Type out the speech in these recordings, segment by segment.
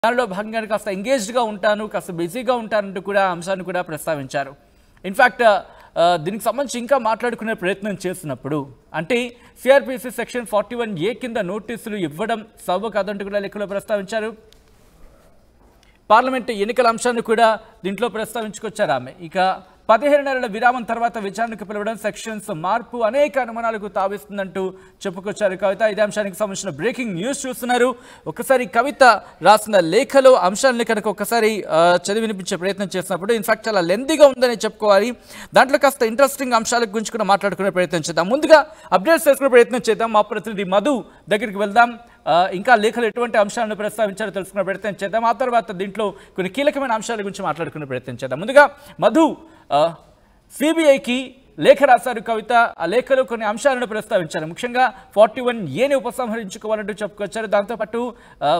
దానిలో భాగంగా కాస్త ఎంగేజ్డ్గా ఉంటాను, కాస్త బిజీగా ఉంటానంటూ కూడా అంశాన్ని కూడా ప్రస్తావించారు. ఇన్ఫ్యాక్ట్ దీనికి సంబంధించి ఇంకా మాట్లాడుకునే ప్రయత్నం చేస్తున్నప్పుడు అంటే సిఆర్పిసి సెక్షన్ 41A కింద నోటీసులు ఇవ్వడం సబబు కాదంటూ కూడా లెక్కలో ప్రస్తావించారు. పార్లమెంట్ ఎన్నికల అంశాన్ని కూడా దీంట్లో ప్రస్తావించుకొచ్చారు ఆమె. ఇక 17 నెలల విరామం తర్వాత విచారణకు పిలవడం సెక్షన్స్ మార్పు అనేక అనుమానాలకు తావిస్తుందంటూ చెప్పుకొచ్చారు కవిత. ఇదే అంశానికి సంబంధించిన బ్రేకింగ్ న్యూస్ చూస్తున్నారు. ఒకసారి కవిత రాసిన లేఖలో అంశాలని కనుక ఒకసారి చదివి వినిపించే ప్రయత్నం చేసినప్పుడు ఇన్ఫాక్ట్ చాలా లెంతీగా ఉందని చెప్పుకోవాలి. దాంట్లో కాస్త ఇంట్రెస్టింగ్ అంశాల గురించి కూడా మాట్లాడుకునే ప్రయత్నం చేద్దాం. ముందుగా అప్డేట్స్ చేసుకునే ప్రయత్నం చేద్దాం. మా ప్రతినిధి మధు దగ్గరికి వెళ్దాం. ఇంకా లేఖలు ఎటువంటి అంశాలను ప్రస్తావించారో తెలుసుకునే ప్రయత్నం చేద్దాం. ఆ తర్వాత దీంట్లో కొన్ని కీలకమైన అంశాల గురించి మాట్లాడుకునే ప్రయత్నం చేద్దాం. ముందుగా మధు, సిబిఐకి లేఖ రాశారు కవిత. ఆ లేఖలో కొన్ని అంశాలను ప్రస్తావించారు. ముఖ్యంగా 41Aని ఉపసంహరించుకోవాలంటూ చెప్పుకొచ్చారు. దాంతోపాటు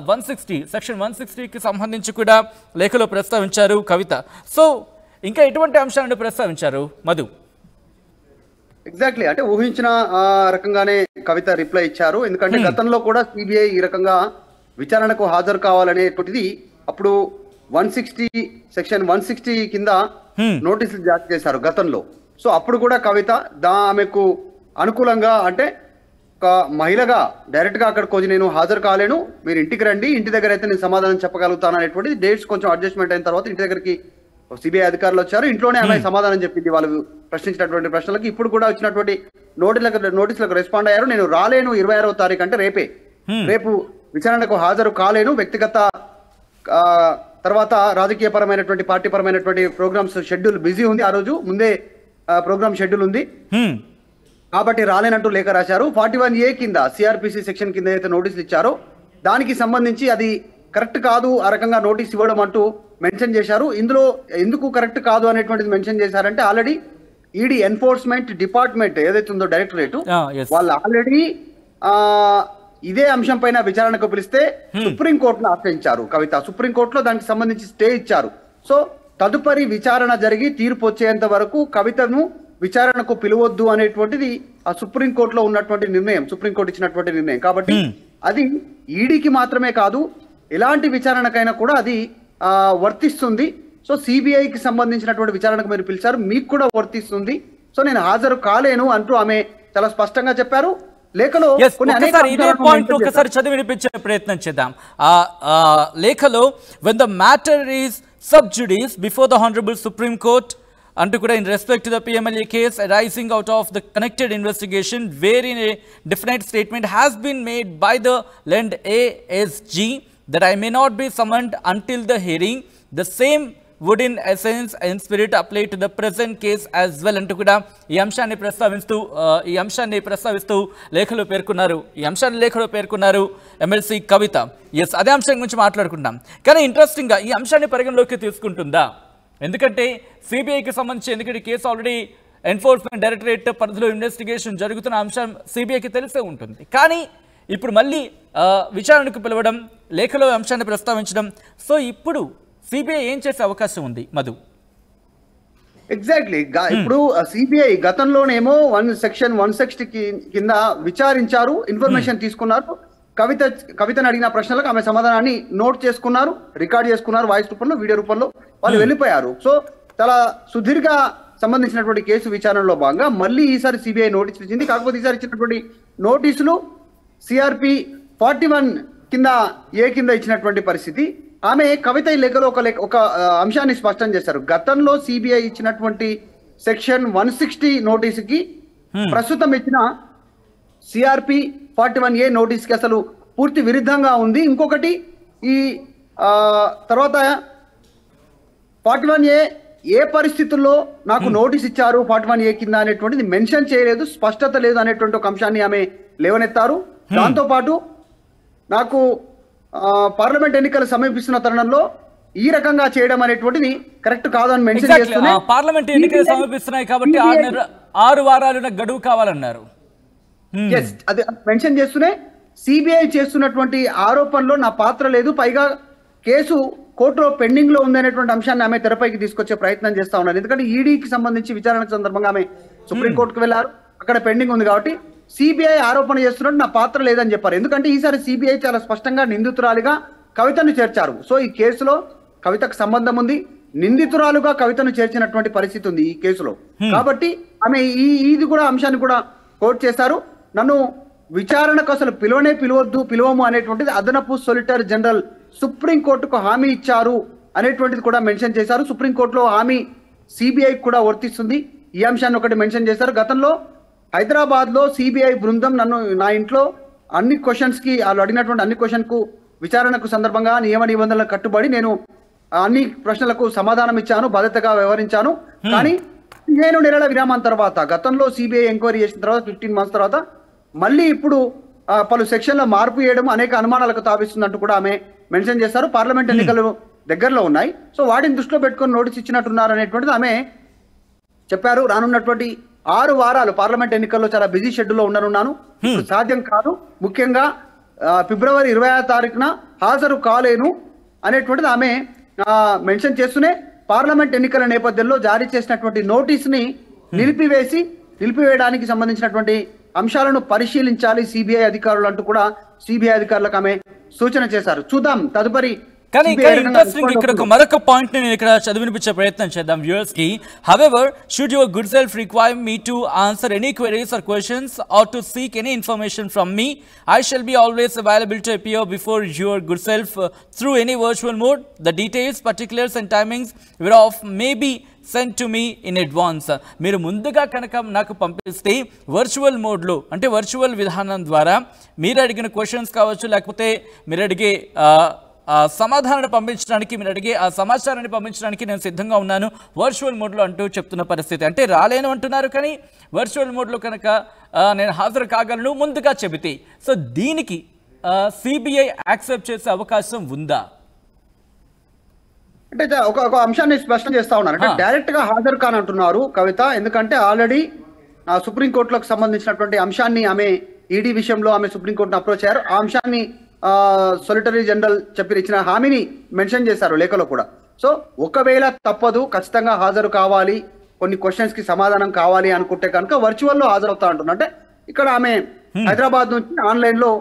160 సెక్షన్ 160కి సంబంధించి కూడా లేఖలో ప్రస్తావించారు కవిత. సో ఇంకా ఎటువంటి అంశాలను ప్రస్తావించారు మధు? ఎగ్జాక్ట్లీ, అంటే ఊహించిన రకంగానే కవిత రిప్లై ఇచ్చారు. ఎందుకంటే గతంలో కూడా సిబిఐ ఈ రకంగా విచారణకు హాజరు కావాలనేటువంటిది అప్పుడు 160 సెక్షన్ 160 కింద నోటీసులు జారీ చేశారు గతంలో. సో అప్పుడు కూడా కవిత ఆమెకు అనుకూలంగా, అంటే ఒక మహిళగా డైరెక్ట్ గా అక్కడికి నేను హాజరు కాలేను, మీరు ఇంటికి రండి, ఇంటి దగ్గర అయితే నేను సమాధానం చెప్పగలుగుతాను అనేటువంటి డేట్స్ కొంచెం అడ్జస్ట్మెంట్ అయిన తర్వాత ఇంటి దగ్గరికి సిబిఐ అధికారులు వచ్చారు. ఇంట్లోనే ఆమె సమాధానం చెప్పింది వాళ్ళు ప్రశ్నించినటువంటి ప్రశ్నలకు. ఇప్పుడు కూడా వచ్చినటువంటి నోటీసులకు రెస్పాండ్ అయ్యారు. నేను రాలేను 26వ తారీఖు, అంటే రేపు విచారణకు హాజరు కాలేను, వ్యక్తిగత తర్వాత రాజకీయ పరమైనటువంటి పార్టీ పరమైనటువంటి ప్రోగ్రామ్స్ షెడ్యూల్ బిజీ ఉంది, ఆ రోజు ముందే ప్రోగ్రామ్ షెడ్యూల్ ఉంది కాబట్టి రాలేనంటూ లేఖ రాశారు. 41A కింద సిఆర్పిసి సెక్షన్ కింద అయితే నోటీసులు ఇచ్చారో దానికి సంబంధించి అది కరెక్ట్ కాదు, ఆ రకంగా నోటీస్ ఇవ్వడం అంటూ మెన్షన్ చేశారు. ఇందులో ఎందుకు కరెక్ట్ కాదు అనేటువంటిది మెన్షన్ చేశారంటే ఆల్రెడీ ఈడీ ఎన్ఫోర్స్మెంట్ డిపార్ట్మెంట్ ఏదైతే ఉందో డైరెక్టరేట్, వాళ్ళు ఆల్రెడీ ఇదే అంశం పైన విచారణకు పిలిస్తే సుప్రీంకోర్టును ఆశ్రయించారు కవిత. సుప్రీంకోర్టులో దానికి సంబంధించి స్టే ఇచ్చారు. సో తదుపరి విచారణ జరిగి తీర్పు వచ్చేంత వరకు కవితను విచారణకు పిలవద్దు అనేటువంటిది ఆ సుప్రీంకోర్టులో ఉన్నటువంటి నిర్ణయం, సుప్రీంకోర్టు ఇచ్చినటువంటి నిర్ణయం. కాబట్టి అది ఈడీకి మాత్రమే కాదు, ఎలాంటి విచారణకైనా కూడా అది వర్తిస్తుంది. సో సిబిఐకి సంబంధించినటువంటి విచారణకు మీరు పిలిచారు, మీకు కూడా వర్తిస్తుంది. సో నేను హాజరు కాలేను అంటూ ఆమె చాలా స్పష్టంగా చెప్పారు. లేఖలో ఒకసారి చదివి వినిపించే ప్రయత్నం చేద్దాం. లేఖలో when the matter is sub judice before the honorable Supreme Court అంటూ కూడా in respect to the PMLA case arising out of the connected investigation wherein a definite statement has been made by the Lend ASG that I may not be summoned until the hearing, the same would in essence and spirit apply to the present case as well అంటూ కూడా ఈ అంశాన్ని ప్రస్తావిస్తూ లేఖలో పేర్కొన్నారు MLC కవిత. Yes, అదే అంశం గురించి మాట్లాడుకుంటాం. కానీ ఇంట్రెస్టింగ్గా ఈ అంశాన్ని పరిగణలోకి తీసుకుంటుందా? ఎందుకంటే సిబిఐకి సంబంధించి, ఎందుకంటే కేసు ఆల్రెడీ ఎన్ఫోర్స్మెంట్ డైరెక్టరేట్ పరిధిలో ఇన్వెస్టిగేషన్ జరుగుతున్న అంశం సిబిఐకి తెలిసే ఉంటుంది. కానీ ఇప్పుడు మళ్ళీ విచారణకు పిలవడం, లేఖలో అంశాన్ని ప్రస్తావించడం, సో ఇప్పుడు సిబిఐ ఏం చేసే అవకాశం ఉంది మధు? ఎగ్జాక్ట్లీ, ఇప్పుడు సిబిఐ గతంలోనేమో సెక్షన్ 160 కింద విచారించారు, ఇన్ఫర్మేషన్ తీసుకున్నారు, కవితను అడిగిన ప్రశ్నలకు ఆమె సమాధానాన్ని నోట్ చేసుకున్నారు, రికార్డ్ చేసుకున్నారు, వాయిస్ రూపంలో, వీడియో రూపంలో వాళ్ళు వెళ్ళిపోయారు. సో చాలా సుదీర్ఘ సంబంధించినటువంటి కేసు విచారణలో భాగంగా మళ్ళీ ఈసారి సిబిఐ నోటీసులు ఇచ్చింది. కాకపోతే ఈసారి ఇచ్చినటువంటి నోటీసులు సిఆర్పి 41 కింద కింద ఇచ్చినటువంటి పరిస్థితి. ఆమె కవిత ఈ లేఖలో ఒక అంశాన్ని స్పష్టం చేశారు. గతంలో సిబిఐ ఇచ్చినటువంటి సెక్షన్ 160 నోటీసుకి ప్రస్తుతం ఇచ్చిన సిఆర్పి 41A నోటీస్కి అసలు పూర్తి విరుద్ధంగా ఉంది. ఇంకొకటి, ఈ తర్వాత 41A ఏ పరిస్థితుల్లో నాకు నోటీస్ ఇచ్చారు 41A కింద అనేటువంటిది మెన్షన్ చేయలేదు, స్పష్టత లేదు అనేటువంటి ఒక అంశాన్ని ఆమె లేవనెత్తారు. దాంతోపాటు నాకు పార్లమెంట్ ఎన్నికలు సమీపిస్తున్న తరుణంలో ఈ రకంగా చేయడం అనేటువంటిది కరెక్ట్ కాదని మెన్షన్ చేస్తున్నారు. పార్లమెంట్ ఎన్నికలు సమీపిస్తున్నాయి కాబట్టి 6 వారాల గడువు కావాలన్నారు. అది మెన్షన్ చేస్తూనే సిబిఐ చేస్తున్నటువంటి ఆరోపణలో నా పాత్ర లేదు, పైగా కేసు కోర్టులో పెండింగ్ లో ఉందనేటువంటి అంశాన్ని ఆమె తెరపైకి తీసుకొచ్చే ప్రయత్నం చేస్తా ఉన్నారు. ఎందుకంటే ఈడీకి సంబంధించి విచారణ సందర్భంగా ఆమె సుప్రీంకోర్టుకు వెళ్లారు, అక్కడ పెండింగ్ ఉంది కాబట్టి సిబిఐ ఆరోపణ చేస్తున్నట్టు నా పాత్ర లేదని చెప్పారు. ఎందుకంటే ఈసారి సిబిఐ చాలా స్పష్టంగా నిందితురాలిగా కవితను చేర్చారు. సో ఈ కేసులో కవితకు సంబంధం ఉంది, నిందితురాలుగా కవితను చేర్చినటువంటి పరిస్థితి ఉంది ఈ కేసులో. కాబట్టి ఆమె ఇది కూడా అంశాన్ని కూడా కోట్ చేశారు. నన్ను విచారణకు అసలు పిలవము అనేటువంటిది అదనపు సొలిసిటర్ జనరల్ సుప్రీంకోర్టుకు హామీ ఇచ్చారు అనేటువంటిది కూడా మెన్షన్ చేశారు. సుప్రీంకోర్టులో హామీ సిబిఐ కూడా వర్తిస్తుంది. ఈ అంశాన్ని ఒకటి మెన్షన్ చేశారు. గతంలో హైదరాబాద్ లో సిబిఐ బృందం నా ఇంట్లో అన్ని క్వశ్చన్స్ కి వాళ్ళు అడిగినటువంటి అన్ని క్వశ్చన్ కు విచారణకు సందర్భంగా నియమ నిబంధనలకు కట్టుబడి నేను అన్ని ప్రశ్నలకు సమాధానం ఇచ్చాను, బాధ్యతగా వ్యవహరించాను. కానీ 15 నెలల విరామం తర్వాత గతంలో సిబిఐ ఎంక్వైరీ చేసిన తర్వాత 15 months తర్వాత మళ్ళీ ఇప్పుడు పలు సెక్షన్ల మార్పు చేయడం అనేక అనుమానాలకు తావిస్తుందంటూ కూడా ఆమె మెన్షన్ చేశారు. పార్లమెంట్ ఎన్నికలు దగ్గరలో ఉన్నాయి, సో వాటిని దృష్టిలో పెట్టుకొని నోటీస్ ఇచ్చినట్టున్నారు అనేటువంటిది ఆమె చెప్పారు. రానున్నటువంటి 6 వారాలు పార్లమెంట్ ఎన్నికల్లో చాలా బిజీ షెడ్యూల్లో ఉండనున్నాను, ఇప్పుడు సాధ్యం కాదు, ముఖ్యంగా ఫిబ్రవరి 26వ తారీఖున హాజరు కాలేను అనేటువంటిది ఆమె మెన్షన్ చేస్తూనే పార్లమెంట్ ఎన్నికల నేపథ్యంలో జారీ చేసినటువంటి నోటీసుని నిలిపివేయడానికి సంబంధించినటువంటి అంశాలను పరిశీలించాలి సిబిఐ అధికారులు అంటూ కూడా సిబిఐ అధికారులకు ఆమె సూచన చేశారు. చూద్దాం తదుపరి. కానీ ఇంట్రెస్టింగ్ ఇక్కడ ఒక మరొక పాయింట్ నేను ఇక్కడ చదివినిపించే ప్రయత్నం చేద్దాం వ్యూవర్స్ కి. However, should your good self require me to answer any queries or questions or to seek any information from me, I shall be always available to appear before your good self through any virtual mode. The details, particulars and timings whereof may be sent to me in advance. మీరు ముందుగా కనుక నాకు పంపిస్తే virtual మోడ్లో అంటే virtual విధానం ద్వారా మీరు అడిగిన క్వశ్చన్స్ కావచ్చు, లేకపోతే మీరు అడిగే సమాధానాన్ని పంపించడానికి, మీరు అడిగే ఆ సమాచారాన్ని పంపించడానికి నేను సిద్ధంగా ఉన్నాను వర్చువల్ మోడ్లో అంటూ చెప్తున్న పరిస్థితి. అంటే రాలేను అంటున్నారు, కానీ వర్చువల్ మోడ్లో కనుక నేను హాజరు కాగలను ముందుగా చెబితే. సో దీనికి సిబిఐ యాక్సెప్ట్ చేసే అవకాశం ఉందా? అంటే ఒక అంశాన్ని స్పష్టం చేస్తా ఉన్నారు. అంటే డైరెక్ట్ గా హాజరు కానంటున్నారు కవిత, ఎందుకంటే ఆల్రెడీ సుప్రీంకోర్టులకు సంబంధించినటువంటి అంశాన్ని ఆమె ఈడీ విషయంలో ఆమె సుప్రీంకోర్టును అప్రోచ్ అయ్యారు. ఆ అంశాన్ని సొలిటరీ జనరల్ ఇచ్చిన హామీని మెన్షన్ చేశారు లేఖలో కూడా. సో ఒకవేళ తప్పదు, ఖచ్చితంగా హాజరు కావాలి, కొన్ని క్వశ్చన్స్ కి సమాధానం కావాలి అనుకుంటే కనుక వర్చువల్ లో హాజరవుతా అంటున్నారు. అంటే ఇక్కడ ఆమె హైదరాబాద్ నుంచి ఆన్లైన్ లో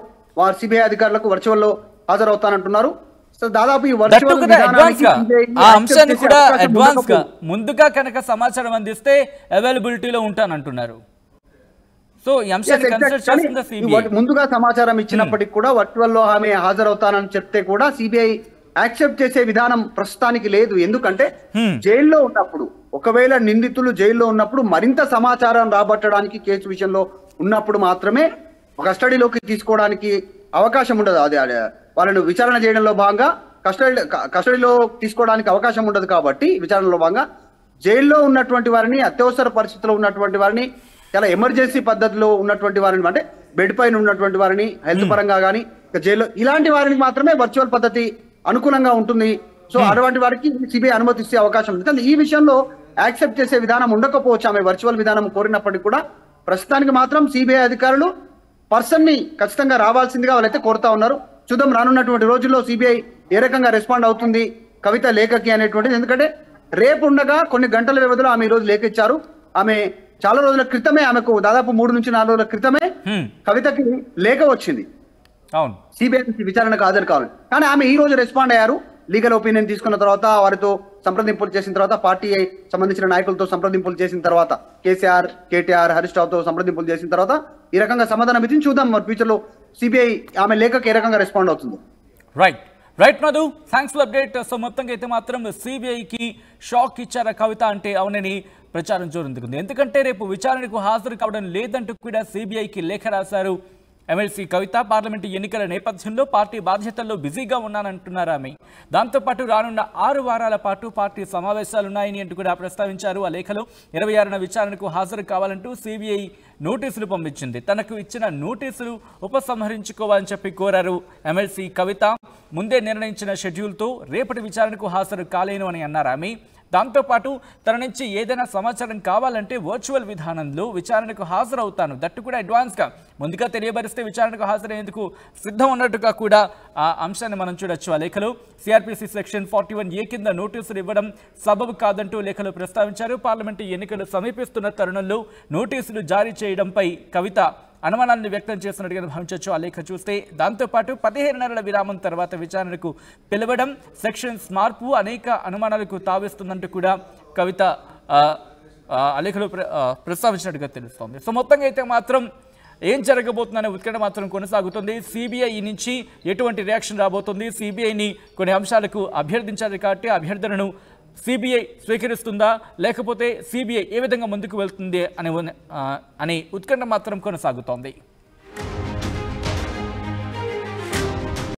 వారు సిబిఐ అధికారులకు వర్చువల్ లో హాజరవుతానంటున్నారు. సో దాదాపు ఈ వర్చువల్ అంశాన్ని కూడా అడ్వాన్స్ గా ముందుగా కనుక సమాచారం అందిస్తే అవైలబిలిటీలో ఉంటానంటున్నారు. సో ఈ అంశాన్ని కన్సిడర్ చేస్తుందా సిబిఐ? ముందుగా సమాచారం ఇచ్చినప్పటికీ కూడా వర్చువల్ లో ఆమె హాజరవుతానని చెప్తే కూడా సిబిఐ యాక్సెప్ట్ చేసే విధానం ప్రస్తుతానికి లేదు. ఎందుకంటే జైల్లో ఉన్నప్పుడు, ఒకవేళ నిందితులు జైల్లో ఉన్నప్పుడు మరింత సమాచారం రాబట్టడానికి కేసు విషయంలో ఉన్నప్పుడు మాత్రమే కస్టడీలోకి తీసుకోవడానికి అవకాశం ఉండదు. అది వాళ్ళను విచారణ చేయడంలో భాగంగా కస్టడీలో తీసుకోవడానికి అవకాశం ఉండదు. కాబట్టి విచారణలో భాగంగా జైల్లో ఉన్నటువంటి వారిని, అత్యవసర పరిస్థితుల్లో ఉన్నటువంటి వారిని, చాలా ఎమర్జెన్సీ పద్ధతిలో ఉన్నటువంటి వారిని, అంటే బెడ్ పైన ఉన్నటువంటి వారిని, హెల్త్ పరంగా కానీ జైల్లో ఇలాంటి వారిని మాత్రమే వర్చువల్ పద్ధతి అనుకూలంగా ఉంటుంది. సో అటువంటి వారికి సిబిఐ అనుమతిస్తే అవకాశం ఉంది. కానీ ఈ విషయంలో యాక్సెప్ట్ చేసే విధానం ఉండకపోవచ్చు. ఆమె వర్చువల్ విధానం కోరినప్పటికీ కూడా ప్రస్తుతానికి మాత్రం సిబిఐ అధికారులు పర్సన్ ని ఖచ్చితంగా రావాల్సిందిగా వాళ్ళైతే కోరుతా ఉన్నారు. చూద్దాం రానున్నటువంటి రోజుల్లో సిబిఐ ఏ రకంగా రెస్పాండ్ అవుతుంది కవిత లేఖకి అనేటువంటిది. ఎందుకంటే రేపు ఉండగా కొన్ని గంటల వ్యవధిలో ఆమె ఈ రోజు లేఖ ఇచ్చారు. ఆమె చాలా రోజుల క్రితమే, ఆమెకు దాదాపు 3 నుంచి 4 రోజుల క్రితమే కవితకి లేఖ వచ్చింది సిబిఐ విచారణకు హాజరు కావాలి. కానీ ఆమె ఈ రోజు రెస్పాండ్ అయ్యారు. లీగల్ ఒపీనియన్ తీసుకున్న తర్వాత, వారితో సంప్రదింపులు చేసిన తర్వాత, పార్టీ సంబంధించిన నాయకులతో సంప్రదింపులు చేసిన తర్వాత, కేసీఆర్, కేటీఆర్, హరీష్ రావుతో సంప్రదింపులు చేసిన తర్వాత ఈ రకంగా సమాధానం ఇచ్చి చూద్దాం మరి ఫ్యూచర్ లో సిబిఐ ఆమె లేఖకి ఏ రకంగా రెస్పాండ్ అవుతుంది. Right Madhu, thanks for update. So మొత్తంగా అయితే మాత్రం సిబిఐకి షాక్ ఇచ్చారా కవిత అంటే అవునని ప్రచారం జోరుందుకుంది. ఎందుకంటే రేపు విచారణకు హాజరు కావడం లేదంటూ కూడా సిబిఐకి లేఖ రాశారు ఎమ్మెల్సీ కవిత. పార్లమెంటు ఎన్నికల నేపథ్యంలో పార్టీ బాధ్యతల్లో బిజీగా ఉన్నానంటున్నారు ఆమె. దాంతోపాటు రానున్న 6 వారాల పాటు పార్టీ సమావేశాలున్నాయని అంటూ కూడా ప్రస్తావించారు. ఆ లేఖలో 26న విచారణకు హాజరు కావాలంటూ సిబిఐ నోటీసులు పంపించింది. తనకు ఇచ్చిన నోటీసులు ఉపసంహరించుకోవాలని చెప్పి కోరారు ఎమ్మెల్సీ కవిత. ముందే నిర్ణయించిన షెడ్యూల్తో రేపటి విచారణకు హాజరు కాలేను అని అన్నారు ఆమె. దాంతోపాటు తన నుంచి ఏదైనా సమాచారం కావాలంటే వర్చువల్ విధానంలో విచారణకు హాజరవుతాను, దట్టు కూడా అడ్వాన్స్గా ముందుగా తెలియబరిస్తే విచారణకు హాజరయ్యేందుకు సిద్ధం ఉన్నట్టుగా కూడా ఆ అంశాన్ని మనం చూడొచ్చు. ఆ లేఖలో సిఆర్పిసి సెక్షన్ 41A కింద నోటీసులు ఇవ్వడం సబబు కాదంటూ లేఖలో ప్రస్తావించారు. పార్లమెంటు ఎన్నికలు సమీపిస్తున్న తరుణంలో నోటీసులు జారీ చేయడంపై కవిత అనుమానాన్ని వ్యక్తం చేస్తున్నట్టుగా భావించవచ్చు ఆ లేఖ చూస్తే. దాంతోపాటు 15 నెలల విరామం తర్వాత విచారణకు పిలవడం, సెక్షన్స్ మార్పు అనేక అనుమానాలకు తావిస్తుందంటూ కూడా కవిత ఆ లేఖలో ప్రస్తావించినట్టుగా తెలుస్తోంది. సో మొత్తంగా అయితే మాత్రం ఏం జరగబోతుందనే ఉత్కంఠ మాత్రం కొనసాగుతుంది. సిబిఐ నుంచి ఎటువంటి రియాక్షన్ రాబోతుంది, సిబిఐని కొన్ని అంశాలకు అభ్యర్థించారు కాబట్టి అభ్యర్థనను సిబిఐ స్వీకరిస్తుందా, లేకపోతే సిబిఐ ఏ విధంగా ముందుకు వెళ్తుంది అనే ఉత్కంఠ మాత్రం కొనసాగుతోంది.